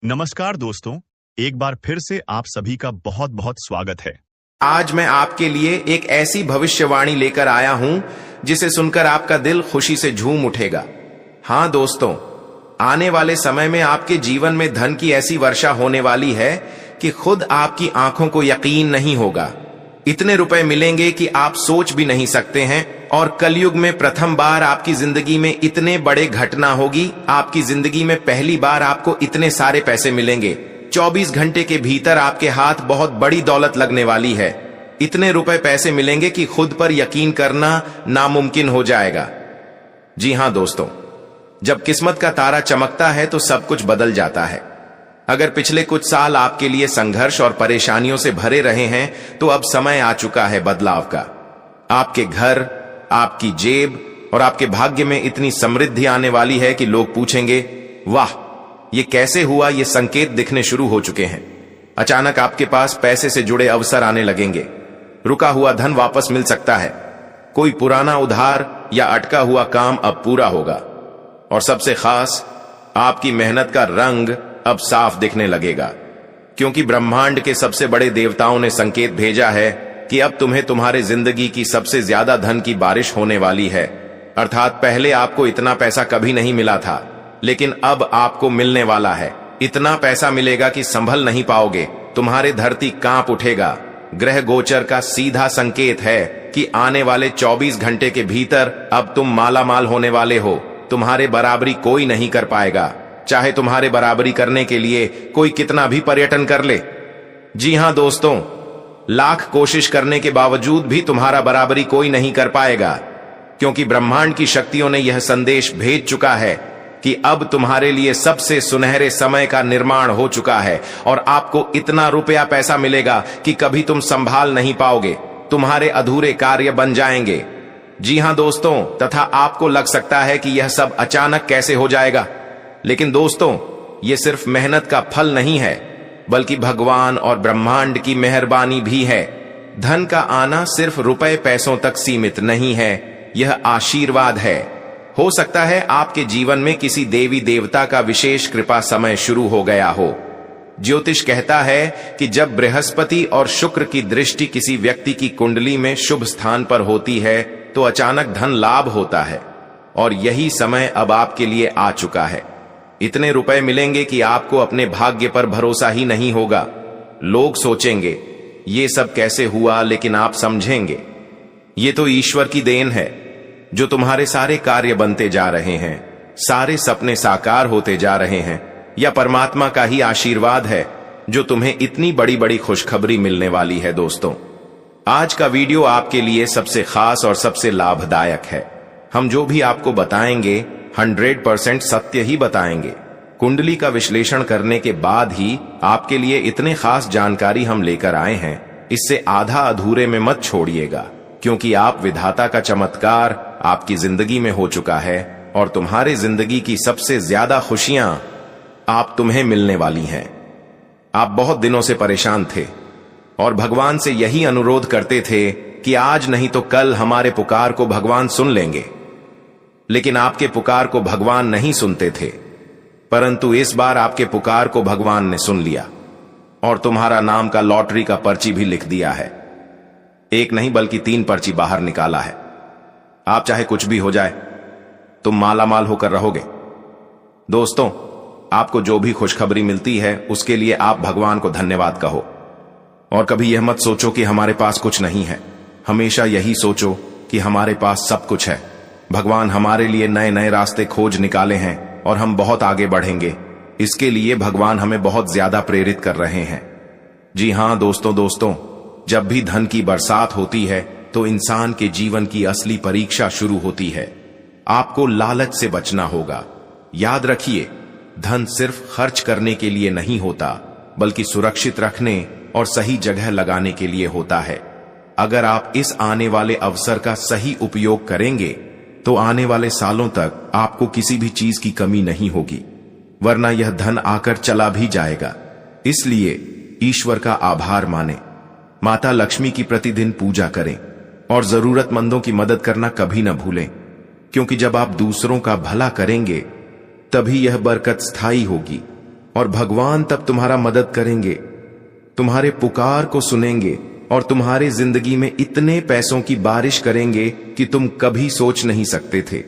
नमस्कार दोस्तों, एक बार फिर से आप सभी का बहुत बहुत स्वागत है। आज मैं आपके लिए एक ऐसी भविष्यवाणी लेकर आया हूं जिसे सुनकर आपका दिल खुशी से झूम उठेगा। हां दोस्तों, आने वाले समय में आपके जीवन में धन की ऐसी वर्षा होने वाली है कि खुद आपकी आंखों को यकीन नहीं होगा। इतने रुपए मिलेंगे कि आप सोच भी नहीं सकते हैं। और कलयुग में प्रथम बार आपकी जिंदगी में इतने बड़े घटना होगी। आपकी जिंदगी में पहली बार आपको इतने सारे पैसे मिलेंगे। 24 घंटे के भीतर आपके हाथ बहुत बड़ी दौलत लगने वाली है। इतने रुपए पैसे मिलेंगे कि खुद पर यकीन करना नामुमकिन हो जाएगा। जी हां दोस्तों, जब किस्मत का तारा चमकता है तो सब कुछ बदल जाता है। अगर पिछले कुछ साल आपके लिए संघर्ष और परेशानियों से भरे रहे हैं तो अब समय आ चुका है बदलाव का। आपके घर, आपकी जेब और आपके भाग्य में इतनी समृद्धि आने वाली है कि लोग पूछेंगे, वाह, ये कैसे हुआ। ये संकेत दिखने शुरू हो चुके हैं। अचानक आपके पास पैसे से जुड़े अवसर आने लगेंगे। रुका हुआ धन वापस मिल सकता है। कोई पुराना उधार या अटका हुआ काम अब पूरा होगा। और सबसे खास, आपकी मेहनत का रंग अब साफ दिखने लगेगा, क्योंकि ब्रह्मांड के सबसे बड़े देवताओं ने संकेत भेजा है कि अब तुम्हें तुम्हारे जिंदगी की सबसे ज्यादा धन की बारिश होने वाली है। अर्थात पहले आपको इतना पैसा कभी नहीं मिला था, लेकिन अब आपको मिलने वाला है। इतना पैसा मिलेगा कि संभल नहीं पाओगे। तुम्हारे धरती कांप उठेगा। ग्रह गोचर का सीधा संकेत है कि आने वाले 24 घंटे के भीतर अब तुम माला माल होने वाले हो। तुम्हारे बराबरी कोई नहीं कर पाएगा, चाहे तुम्हारे बराबरी करने के लिए कोई कितना भी पर्यटन कर ले। जी हां दोस्तों, लाख कोशिश करने के बावजूद भी तुम्हारा बराबरी कोई नहीं कर पाएगा, क्योंकि ब्रह्मांड की शक्तियों ने यह संदेश भेज चुका है कि अब तुम्हारे लिए सबसे सुनहरे समय का निर्माण हो चुका है। और आपको इतना रुपया पैसा मिलेगा कि कभी तुम संभाल नहीं पाओगे। तुम्हारे अधूरे कार्य बन जाएंगे। जी हां दोस्तों, तथा आपको लग सकता है कि यह सब अचानक कैसे हो जाएगा, लेकिन दोस्तों, यह सिर्फ मेहनत का फल नहीं है, बल्कि भगवान और ब्रह्मांड की मेहरबानी भी है। धन का आना सिर्फ रुपए पैसों तक सीमित नहीं है, यह आशीर्वाद है। हो सकता है आपके जीवन में किसी देवी देवता का विशेष कृपा समय शुरू हो गया हो। ज्योतिष कहता है कि जब बृहस्पति और शुक्र की दृष्टि किसी व्यक्ति की कुंडली में शुभ स्थान पर होती है तो अचानक धन लाभ होता है। और यही समय अब आपके लिए आ चुका है। इतने रुपए मिलेंगे कि आपको अपने भाग्य पर भरोसा ही नहीं होगा। लोग सोचेंगे, ये सब कैसे हुआ, लेकिन आप समझेंगे, ये तो ईश्वर की देन है, जो तुम्हारे सारे कार्य बनते जा रहे हैं, सारे सपने साकार होते जा रहे हैं, या परमात्मा का ही आशीर्वाद है जो तुम्हें इतनी बड़ी बड़ी खुशखबरी मिलने वाली है। दोस्तों, आज का वीडियो आपके लिए सबसे खास और सबसे लाभदायक है। हम जो भी आपको बताएंगे 100% सत्य ही बताएंगे। कुंडली का विश्लेषण करने के बाद ही आपके लिए इतने खास जानकारी हम लेकर आए हैं। इससे आधा अधूरे में मत छोड़िएगा, क्योंकि आप विधाता का चमत्कार आपकी जिंदगी में हो चुका है और तुम्हारे जिंदगी की सबसे ज्यादा खुशियां आप तुम्हें मिलने वाली हैं। आप बहुत दिनों से परेशान थे और भगवान से यही अनुरोध करते थे कि आज नहीं तो कल हमारे पुकार को भगवान सुन लेंगे। लेकिन आपके पुकार को भगवान नहीं सुनते थे, परंतु इस बार आपके पुकार को भगवान ने सुन लिया और तुम्हारा नाम का लॉटरी का पर्ची भी लिख दिया है। एक नहीं बल्कि 3 पर्ची बाहर निकाला है। आप चाहे कुछ भी हो जाए, तुम माला माल होकर रहोगे। दोस्तों, आपको जो भी खुशखबरी मिलती है उसके लिए आप भगवान को धन्यवाद कहो। और कभी यह मत सोचो कि हमारे पास कुछ नहीं है। हमेशा यही सोचो कि हमारे पास सब कुछ है। भगवान हमारे लिए नए नए रास्ते खोज निकाले हैं और हम बहुत आगे बढ़ेंगे। इसके लिए भगवान हमें बहुत ज्यादा प्रेरित कर रहे हैं। जी हां दोस्तों, जब भी धन की बरसात होती है तो इंसान के जीवन की असली परीक्षा शुरू होती है। आपको लालच से बचना होगा। याद रखिए, धन सिर्फ खर्च करने के लिए नहीं होता, बल्कि सुरक्षित रखने और सही जगह लगाने के लिए होता है। अगर आप इस आने वाले अवसर का सही उपयोग करेंगे तो आने वाले सालों तक आपको किसी भी चीज की कमी नहीं होगी, वरना यह धन आकर चला भी जाएगा। इसलिए ईश्वर का आभार माने, माता लक्ष्मी की प्रतिदिन पूजा करें और जरूरतमंदों की मदद करना कभी न भूलें, क्योंकि जब आप दूसरों का भला करेंगे तभी यह बरकत स्थायी होगी और भगवान तब तुम्हारा मदद करेंगे, तुम्हारे पुकार को सुनेंगे और तुम्हारे जिंदगी में इतने पैसों की बारिश करेंगे कि तुम कभी सोच नहीं सकते थे।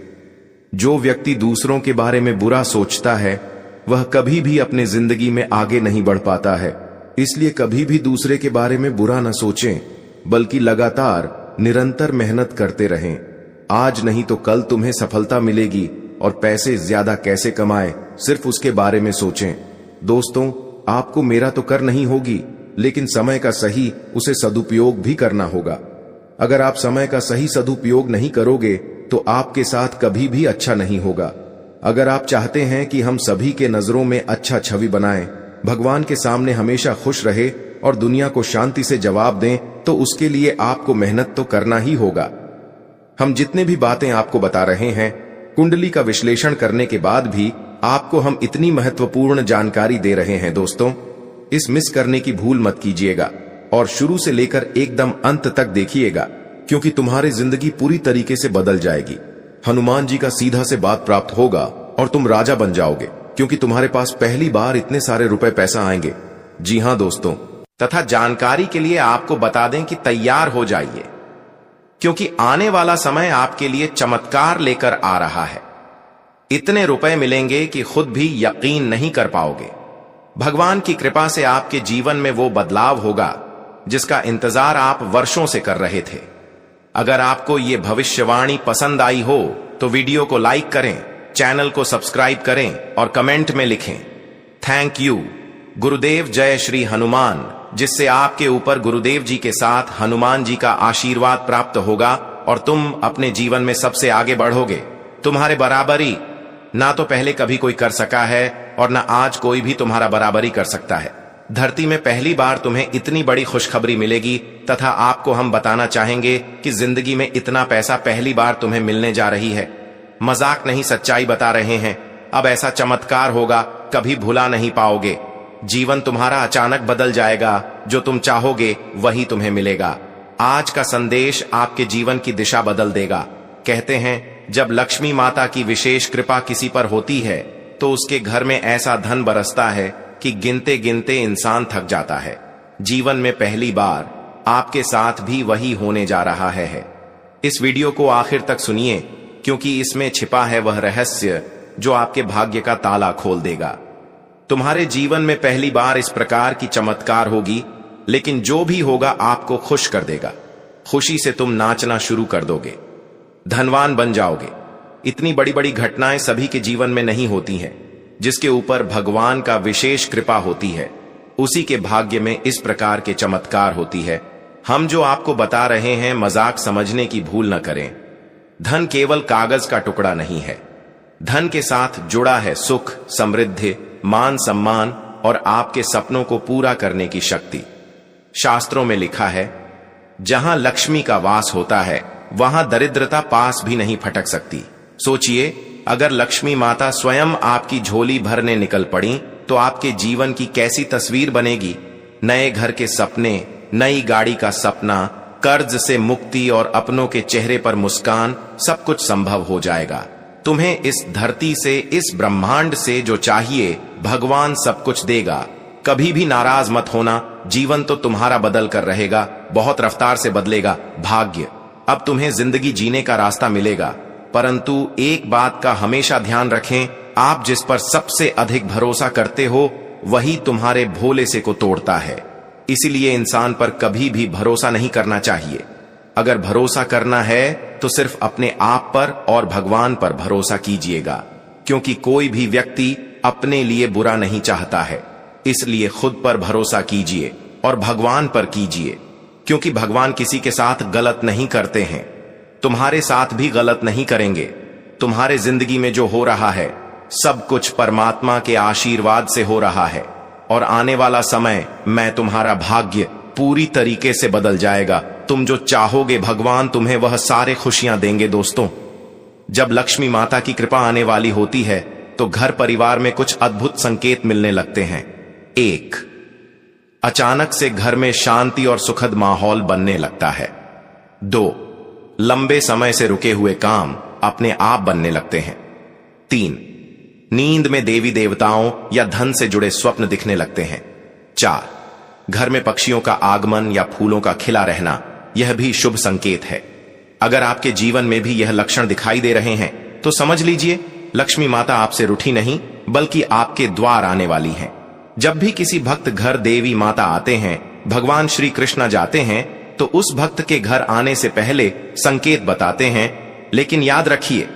जो व्यक्ति दूसरों के बारे में बुरा सोचता है वह कभी भी अपने जिंदगी में आगे नहीं बढ़ पाता है। इसलिए कभी भी दूसरे के बारे में बुरा न सोचें, बल्कि लगातार निरंतर मेहनत करते रहें। आज नहीं तो कल तुम्हें सफलता मिलेगी और पैसे ज्यादा कैसे कमाएं, सिर्फ उसके बारे में सोचें। दोस्तों, आपको मेरा तो कर नहीं होगी, लेकिन समय का सही उसे सदुपयोग भी करना होगा। अगर आप समय का सही सदुपयोग नहीं करोगे तो आपके साथ कभी भी अच्छा नहीं होगा। अगर आप चाहते हैं कि हम सभी के नजरों में अच्छा छवि बनाएं, भगवान के सामने हमेशा खुश रहे और दुनिया को शांति से जवाब दें, तो उसके लिए आपको मेहनत तो करना ही होगा। हम जितने भी बातें आपको बता रहे हैं, कुंडली का विश्लेषण करने के बाद भी आपको हम इतनी महत्वपूर्ण जानकारी दे रहे हैं। दोस्तों, इस मिस करने की भूल मत कीजिएगा और शुरू से लेकर एकदम अंत तक देखिएगा, क्योंकि तुम्हारी जिंदगी पूरी तरीके से बदल जाएगी। हनुमान जी का सीधा से बात प्राप्त होगा और तुम राजा बन जाओगे, क्योंकि तुम्हारे पास पहली बार इतने सारे रुपए पैसा आएंगे। जी हां दोस्तों, तथा जानकारी के लिए आपको बता दें कि तैयार हो जाइए, क्योंकि आने वाला समय आपके लिए चमत्कार लेकर आ रहा है। इतने रुपए मिलेंगे कि खुद भी यकीन नहीं कर पाओगे। भगवान की कृपा से आपके जीवन में वो बदलाव होगा जिसका इंतजार आप वर्षों से कर रहे थे। अगर आपको ये भविष्यवाणी पसंद आई हो तो वीडियो को लाइक करें, चैनल को सब्सक्राइब करें और कमेंट में लिखें थैंक यू। गुरुदेव जय श्री हनुमान, जिससे आपके ऊपर गुरुदेव जी के साथ हनुमान जी का आशीर्वाद प्राप्त होगा और तुम अपने जीवन में सबसे आगे बढ़ोगे। तुम्हारे बराबरी ना तो पहले कभी कोई कर सका है और ना आज कोई भी तुम्हारा बराबरी कर सकता है। धरती में पहली बार तुम्हें इतनी बड़ी खुशखबरी मिलेगी, तथा आपको हम बताना चाहेंगे कि जिंदगी में इतना पैसा पहली बार तुम्हें मिलने जा रही है। मजाक नहीं, सच्चाई बता रहे हैं। अब ऐसा चमत्कार होगा, कभी भुला नहीं पाओगे। जीवन तुम्हारा अचानक बदल जाएगा, जो तुम चाहोगे वही तुम्हें मिलेगा। आज का संदेश आपके जीवन की दिशा बदल देगा। कहते हैं, जब लक्ष्मी माता की विशेष कृपा किसी पर होती है तो उसके घर में ऐसा धन बरसता है कि गिनते गिनते इंसान थक जाता है। जीवन में पहली बार आपके साथ भी वही होने जा रहा है। इस वीडियो को आखिर तक सुनिए, क्योंकि इसमें छिपा है वह रहस्य जो आपके भाग्य का ताला खोल देगा। तुम्हारे जीवन में पहली बार इस प्रकार की चमत्कार होगी, लेकिन जो भी होगा आपको खुश कर देगा। खुशी से तुम नाचना शुरू कर दोगे, धनवान बन जाओगे। इतनी बड़ी बड़ी घटनाएं सभी के जीवन में नहीं होती हैं। जिसके ऊपर भगवान का विशेष कृपा होती है, उसी के भाग्य में इस प्रकार के चमत्कार होती है। हम जो आपको बता रहे हैं, मजाक समझने की भूल न करें। धन केवल कागज का टुकड़ा नहीं है। धन के साथ जुड़ा है सुख, समृद्धि, मान सम्मान और आपके सपनों को पूरा करने की शक्ति। शास्त्रों में लिखा है, जहां लक्ष्मी का वास होता है वहां दरिद्रता पास भी नहीं फटक सकती। सोचिए, अगर लक्ष्मी माता स्वयं आपकी झोली भरने निकल पड़ी तो आपके जीवन की कैसी तस्वीर बनेगी। नए घर के सपने, नई गाड़ी का सपना, कर्ज से मुक्ति और अपनों के चेहरे पर मुस्कान, सब कुछ संभव हो जाएगा। तुम्हें इस धरती से, इस ब्रह्मांड से जो चाहिए भगवान सब कुछ देगा। कभी भी नाराज मत होना, जीवन तो तुम्हारा बदल कर रहेगा, बहुत रफ्तार से बदलेगा। भाग्य, अब तुम्हें जिंदगी जीने का रास्ता मिलेगा, परंतु एक बात का हमेशा ध्यान रखें, आप जिस पर सबसे अधिक भरोसा करते हो वही तुम्हारे भोले से को तोड़ता है। इसीलिए इंसान पर कभी भी भरोसा नहीं करना चाहिए। अगर भरोसा करना है तो सिर्फ अपने आप पर और भगवान पर भरोसा कीजिएगा, क्योंकि कोई भी व्यक्ति अपने लिए बुरा नहीं चाहता है। इसलिए खुद पर भरोसा कीजिए और भगवान पर कीजिए, क्योंकि भगवान किसी के साथ गलत नहीं करते हैं। तुम्हारे साथ भी गलत नहीं करेंगे। तुम्हारे जिंदगी में जो हो रहा है सब कुछ परमात्मा के आशीर्वाद से हो रहा है, और आने वाला समय मैं तुम्हारा भाग्य पूरी तरीके से बदल जाएगा। तुम जो चाहोगे भगवान तुम्हें वह सारे खुशियां देंगे। दोस्तों, जब लक्ष्मी माता की कृपा आने वाली होती है तो घर परिवार में कुछ अद्भुत संकेत मिलने लगते हैं। 1, अचानक से घर में शांति और सुखद माहौल बनने लगता है। 2, लंबे समय से रुके हुए काम अपने आप बनने लगते हैं। 3, नींद में देवी देवताओं या धन से जुड़े स्वप्न दिखने लगते हैं। 4, घर में पक्षियों का आगमन या फूलों का खिला रहना, यह भी शुभ संकेत है। अगर आपके जीवन में भी यह लक्षण दिखाई दे रहे हैं तो समझ लीजिए लक्ष्मी माता आपसे रूठी नहीं बल्कि आपके द्वार आने वाली हैं। जब भी किसी भक्त घर देवी माता आते हैं, भगवान श्री कृष्ण जाते हैं, तो उस भक्त के घर आने से पहले संकेत बताते हैं। लेकिन याद रखिए,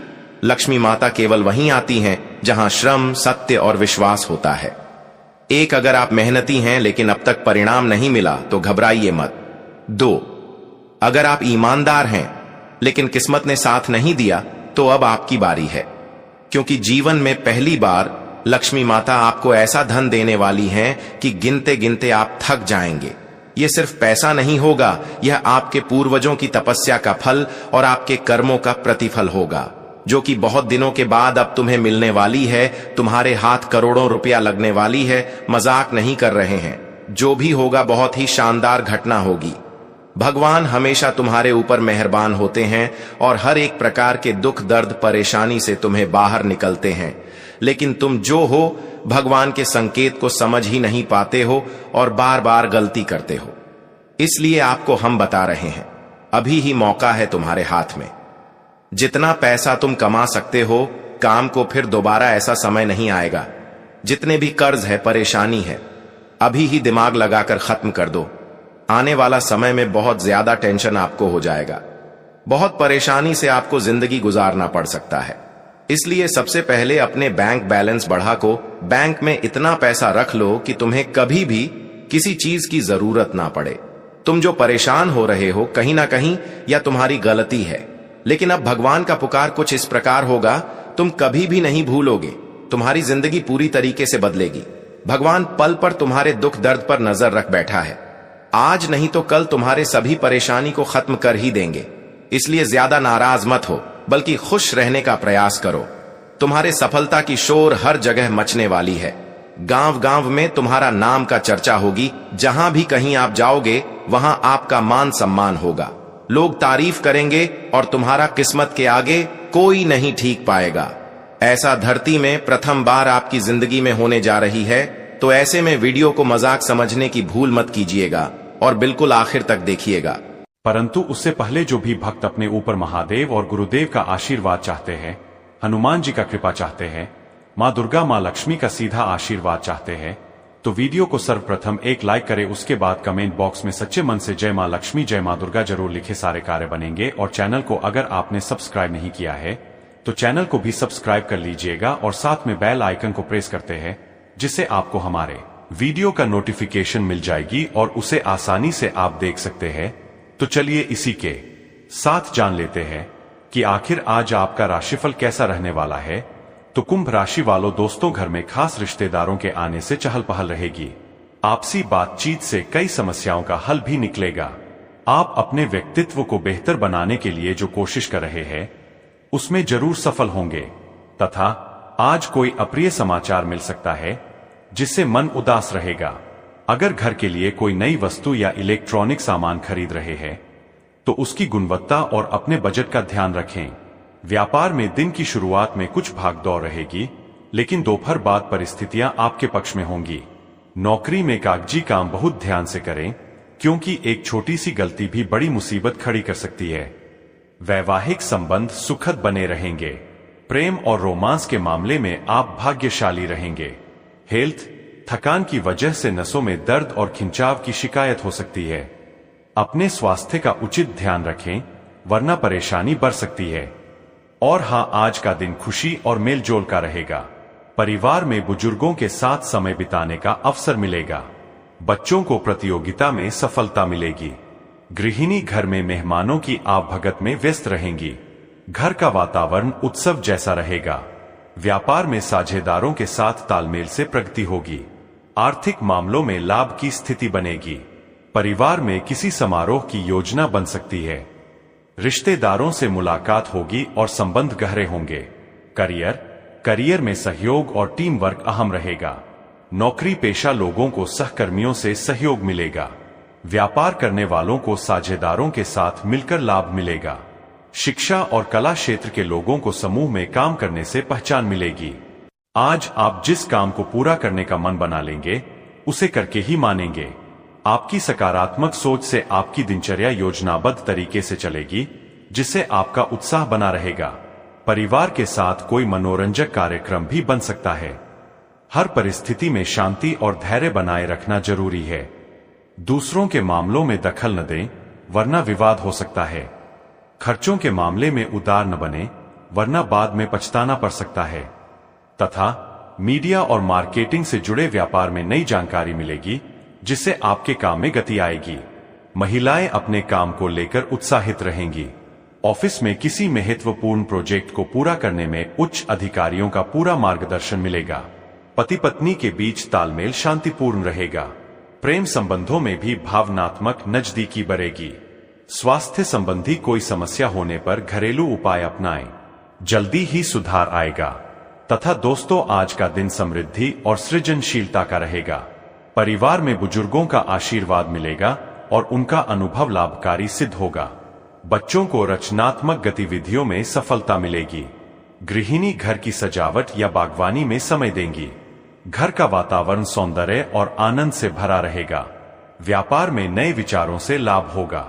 लक्ष्मी माता केवल वहीं आती हैं जहां श्रम, सत्य और विश्वास होता है। एक, अगर आप मेहनती हैं लेकिन अब तक परिणाम नहीं मिला तो घबराइए मत। 2, अगर आप ईमानदार हैं लेकिन किस्मत ने साथ नहीं दिया तो अब आपकी बारी है, क्योंकि जीवन में पहली बार लक्ष्मी माता आपको ऐसा धन देने वाली हैं कि गिनते गिनते आप थक जाएंगे। यह सिर्फ पैसा नहीं होगा, यह आपके पूर्वजों की तपस्या का फल और आपके कर्मों का प्रतिफल होगा, जो कि बहुत दिनों के बाद अब तुम्हें मिलने वाली है। तुम्हारे हाथ करोड़ों रुपया लगने वाली है, मजाक नहीं कर रहे हैं। जो भी होगा बहुत ही शानदार घटना होगी। भगवान हमेशा तुम्हारे ऊपर मेहरबान होते हैं और हर एक प्रकार के दुख, दर्द, परेशानी से तुम्हें बाहर निकलते हैं। लेकिन तुम जो हो भगवान के संकेत को समझ ही नहीं पाते हो और बार बार गलती करते हो। इसलिए आपको हम बता रहे हैं, अभी ही मौका है तुम्हारे हाथ में। जितना पैसा तुम कमा सकते हो, काम को फिर दोबारा ऐसा समय नहीं आएगा। जितने भी कर्ज है, परेशानी है, अभी ही दिमाग लगाकर खत्म कर दो। आने वाला समय में बहुत ज्यादा टेंशन आपको हो जाएगा। बहुत परेशानी से आपको जिंदगी गुजारना पड़ सकता है। इसलिए सबसे पहले अपने बैंक बैलेंस बढ़ा को बैंक में इतना पैसा रख लो कि तुम्हें कभी भी किसी चीज की जरूरत ना पड़े। तुम जो परेशान हो रहे हो, कहीं ना कहीं या तुम्हारी गलती है, लेकिन अब भगवान का पुकार कुछ इस प्रकार होगा, तुम कभी भी नहीं भूलोगे। तुम्हारी जिंदगी पूरी तरीके से बदलेगी। भगवान पल पर तुम्हारे दुख दर्द पर नजर रख बैठा है। आज नहीं तो कल तुम्हारे सभी परेशानी को खत्म कर ही देंगे। इसलिए ज्यादा नाराज मत हो, बल्कि खुश रहने का प्रयास करो। तुम्हारे सफलता की शोर हर जगह मचने वाली है। गांव गांव में तुम्हारा नाम का चर्चा होगी। जहां भी कहीं आप जाओगे वहां आपका मान सम्मान होगा। लोग तारीफ करेंगे और तुम्हारा किस्मत के आगे कोई नहीं ठीक पाएगा। ऐसा धरती में प्रथम बार आपकी जिंदगी में होने जा रही है, तो ऐसे में वीडियो को मजाक समझने की भूल मत कीजिएगा और बिल्कुल आखिर तक देखिएगा। परंतु उससे पहले जो भी भक्त अपने ऊपर महादेव और गुरुदेव का आशीर्वाद चाहते हैं, हनुमान जी का कृपा चाहते हैं, माँ दुर्गा, माँ लक्ष्मी का सीधा आशीर्वाद चाहते हैं, तो वीडियो को सर्वप्रथम एक लाइक करें। उसके बाद कमेंट बॉक्स में सच्चे मन से जय माँ लक्ष्मी, जय माँ दुर्गा जरूर लिखे। सारे कार्य बनेंगे। और चैनल को अगर आपने सब्सक्राइब नहीं किया है तो चैनल को भी सब्सक्राइब कर लीजिएगा और साथ में बेल आइकन को प्रेस करते हैं, जिससे आपको हमारे वीडियो का नोटिफिकेशन मिल जाएगी और उसे आसानी से आप देख सकते हैं। तो चलिए इसी के साथ जान लेते हैं कि आखिर आज आपका राशिफल कैसा रहने वाला है। तो कुंभ राशि वालों दोस्तों, घर में खास रिश्तेदारों के आने से चहल पहल रहेगी। आपसी बातचीत से कई समस्याओं का हल भी निकलेगा। आप अपने व्यक्तित्व को बेहतर बनाने के लिए जो कोशिश कर रहे हैं उसमें जरूर सफल होंगे। तथा आज कोई अप्रिय समाचार मिल सकता है जिससे मन उदास रहेगा। अगर घर के लिए कोई नई वस्तु या इलेक्ट्रॉनिक सामान खरीद रहे हैं तो उसकी गुणवत्ता और अपने बजट का ध्यान रखें। व्यापार में दिन की शुरुआत में कुछ भागदौड़ रहेगी, लेकिन दोपहर बाद परिस्थितियां आपके पक्ष में होंगी। नौकरी में कागजी काम बहुत ध्यान से करें, क्योंकि एक छोटी सी गलती भी बड़ी मुसीबत खड़ी कर सकती है। वैवाहिक संबंध सुखद बने रहेंगे। प्रेम और रोमांस के मामले में आप भाग्यशाली रहेंगे। हेल्थ, थकान की वजह से नसों में दर्द और खिंचाव की शिकायत हो सकती है। अपने स्वास्थ्य का उचित ध्यान रखें, वरना परेशानी बढ़ सकती है। और हां, आज का दिन खुशी और मेलजोल का रहेगा। परिवार में बुजुर्गों के साथ समय बिताने का अवसर मिलेगा। बच्चों को प्रतियोगिता में सफलता मिलेगी। गृहिणी घर में मेहमानों की आवभगत में व्यस्त रहेंगी। घर का वातावरण उत्सव जैसा रहेगा। व्यापार में साझेदारों के साथ तालमेल से प्रगति होगी। आर्थिक मामलों में लाभ की स्थिति बनेगी। परिवार में किसी समारोह की योजना बन सकती है। रिश्तेदारों से मुलाकात होगी और संबंध गहरे होंगे। करियर में सहयोग और टीम वर्क अहम रहेगा। नौकरी पेशा लोगों को सहकर्मियों से सहयोग मिलेगा। व्यापार करने वालों को साझेदारों के साथ मिलकर लाभ मिलेगा। शिक्षा और कला क्षेत्र के लोगों को समूह में काम करने से पहचान मिलेगी। आज आप जिस काम को पूरा करने का मन बना लेंगे उसे करके ही मानेंगे। आपकी सकारात्मक सोच से आपकी दिनचर्या योजनाबद्ध तरीके से चलेगी, जिससे आपका उत्साह बना रहेगा। परिवार के साथ कोई मनोरंजक कार्यक्रम भी बन सकता है। हर परिस्थिति में शांति और धैर्य बनाए रखना जरूरी है। दूसरों के मामलों में दखल न दें, वरना विवाद हो सकता है। खर्चों के मामले में उदार न बने, वरना बाद में पछताना पड़ सकता है। तथा मीडिया और मार्केटिंग से जुड़े व्यापार में नई जानकारी मिलेगी, जिससे आपके काम में गति आएगी। महिलाएं अपने काम को लेकर उत्साहित रहेंगी। ऑफिस में किसी महत्वपूर्ण प्रोजेक्ट को पूरा करने में उच्च अधिकारियों का पूरा मार्गदर्शन मिलेगा। पति पत्नी के बीच तालमेल शांतिपूर्ण रहेगा। प्रेम संबंधों में भी भावनात्मक नजदीकी बढ़ेगी। स्वास्थ्य संबंधी कोई समस्या होने पर घरेलू उपाय अपनाएं, जल्दी ही सुधार आएगा। तथा दोस्तों, आज का दिन समृद्धि और सृजनशीलता का रहेगा। परिवार में बुजुर्गों का आशीर्वाद मिलेगा और उनका अनुभव लाभकारी सिद्ध होगा। बच्चों को रचनात्मक गतिविधियों में सफलता मिलेगी। गृहिणी घर की सजावट या बागवानी में समय देंगी। घर का वातावरण सौंदर्य और आनंद से भरा रहेगा। व्यापार में नए विचारों से लाभ होगा।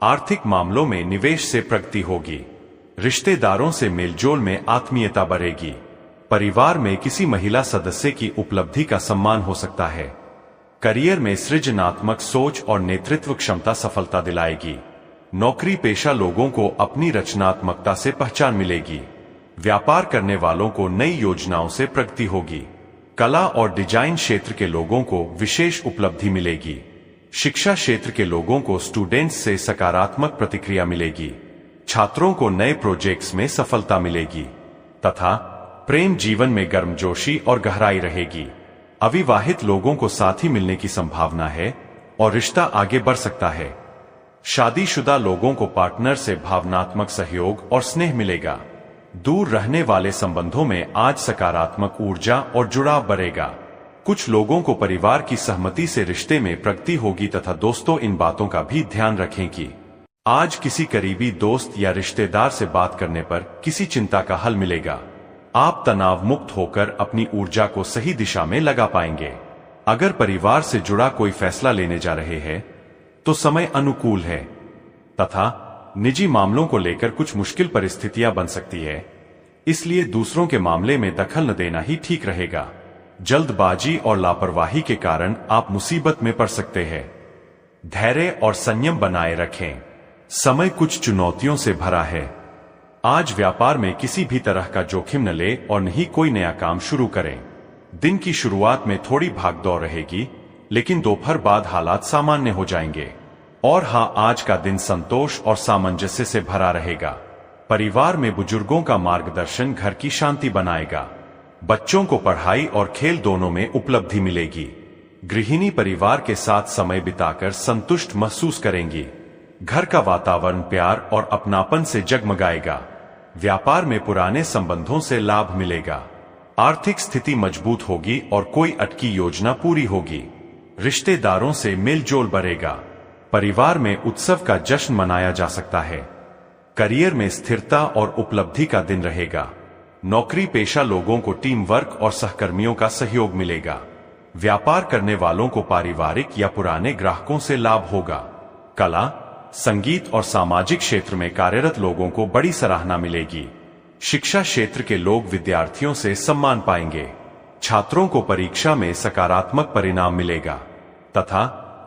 आर्थिक मामलों में निवेश से प्रगति होगी। रिश्तेदारों से मेलजोल में आत्मीयता बढ़ेगी। परिवार में किसी महिला सदस्य की उपलब्धि का सम्मान हो सकता है। करियर में सृजनात्मक सोच और नेतृत्व क्षमता सफलता दिलाएगी। नौकरी पेशा लोगों को अपनी रचनात्मकता से पहचान मिलेगी। व्यापार करने वालों को नई योजनाओं से प्रगति होगी। कला और डिजाइन क्षेत्र के लोगों को विशेष उपलब्धि मिलेगी। शिक्षा क्षेत्र के लोगों को स्टूडेंट्स से सकारात्मक प्रतिक्रिया मिलेगी। छात्रों को नए प्रोजेक्ट्स में सफलता मिलेगी। तथा प्रेम जीवन में गर्मजोशी और गहराई रहेगी। अविवाहित लोगों को साथी मिलने की संभावना है और रिश्ता आगे बढ़ सकता है। शादीशुदा लोगों को पार्टनर से भावनात्मक सहयोग और स्नेह मिलेगा। दूर रहने वाले संबंधों में आज सकारात्मक ऊर्जा और जुड़ाव बढ़ेगा। कुछ लोगों को परिवार की सहमति से रिश्ते में प्रगति होगी। तथा दोस्तों, इन बातों का भी ध्यान रखें कि आज किसी करीबी दोस्त या रिश्तेदार से बात करने पर किसी चिंता का हल मिलेगा। आप तनाव मुक्त होकर अपनी ऊर्जा को सही दिशा में लगा पाएंगे। अगर परिवार से जुड़ा कोई फैसला लेने जा रहे हैं तो समय अनुकूल है। तथा निजी मामलों को लेकर कुछ मुश्किल परिस्थितियां बन सकती है, इसलिए दूसरों के मामले में दखल न देना ही ठीक रहेगा। जल्दबाजी और लापरवाही के कारण आप मुसीबत में पड़ सकते हैं। धैर्य और संयम बनाए रखें। समय कुछ चुनौतियों से भरा है। आज व्यापार में किसी भी तरह का जोखिम न ले और न ही कोई नया काम शुरू करें। दिन की शुरुआत में थोड़ी भागदौड़ रहेगी, लेकिन दोपहर बाद हालात सामान्य हो जाएंगे। और हाँ, आज का दिन संतोष और सामंजस्य से भरा रहेगा। परिवार में बुजुर्गों का मार्गदर्शन घर की शांति बनाएगा। बच्चों को पढ़ाई और खेल दोनों में उपलब्धि मिलेगी। गृहिणी परिवार के साथ समय बिताकर संतुष्ट महसूस करेंगी। घर का वातावरण प्यार और अपनापन से जगमगाएगा। व्यापार में पुराने संबंधों से लाभ मिलेगा। आर्थिक स्थिति मजबूत होगी और कोई अटकी योजना पूरी होगी। रिश्तेदारों से मेलजोल बढ़ेगा। परिवार में उत्सव का जश्न मनाया जा सकता है। करियर में स्थिरता और उपलब्धि का दिन रहेगा। नौकरी पेशा लोगों को टीम वर्क और सहकर्मियों का सहयोग मिलेगा। व्यापार करने वालों को पारिवारिक या पुराने ग्राहकों से लाभ होगा। कला, संगीत और सामाजिक क्षेत्र में कार्यरत लोगों को बड़ी सराहना मिलेगी। शिक्षा क्षेत्र के लोग विद्यार्थियों से सम्मान पाएंगे। छात्रों को परीक्षा में सकारात्मक परिणाम मिलेगा। तथा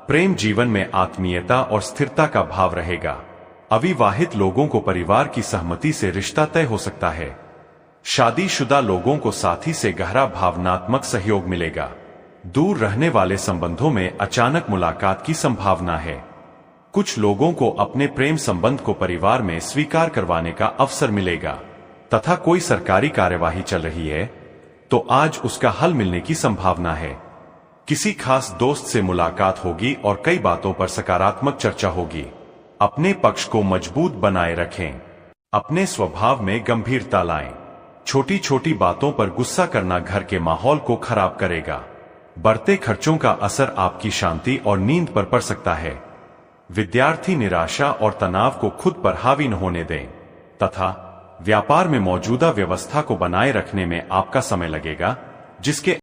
प्रेम जीवन में आत्मीयता और स्थिरता का भाव रहेगा। अविवाहित लोगों को परिवार की सहमति से रिश्ता तय हो सकता है। शादीशुदा लोगों को साथी से गहरा भावनात्मक सहयोग मिलेगा। दूर रहने वाले संबंधों में अचानक मुलाकात की संभावना है। कुछ लोगों को अपने प्रेम संबंध को परिवार में स्वीकार करवाने का अवसर मिलेगा। तथा कोई सरकारी कार्यवाही चल रही है तो आज उसका हल मिलने की संभावना है। किसी खास दोस्त से मुलाकात होगी और कई बातों पर सकारात्मक चर्चा होगी। अपने पक्ष को मजबूत बनाए रखें। अपने स्वभाव में गंभीरता लाएं। छोटी छोटी बातों पर गुस्सा करना घर के माहौल को खराब करेगा। बढ़ते खर्चों का असर आपकी शांति और नींद पर पड़ सकता है। विद्यार्थी निराशा और तनाव को खुद पर हावी न होने दें। तथा व्यापार में मौजूदा व्यवस्था को बनाए रखने में आपका समय लगेगा, जिसके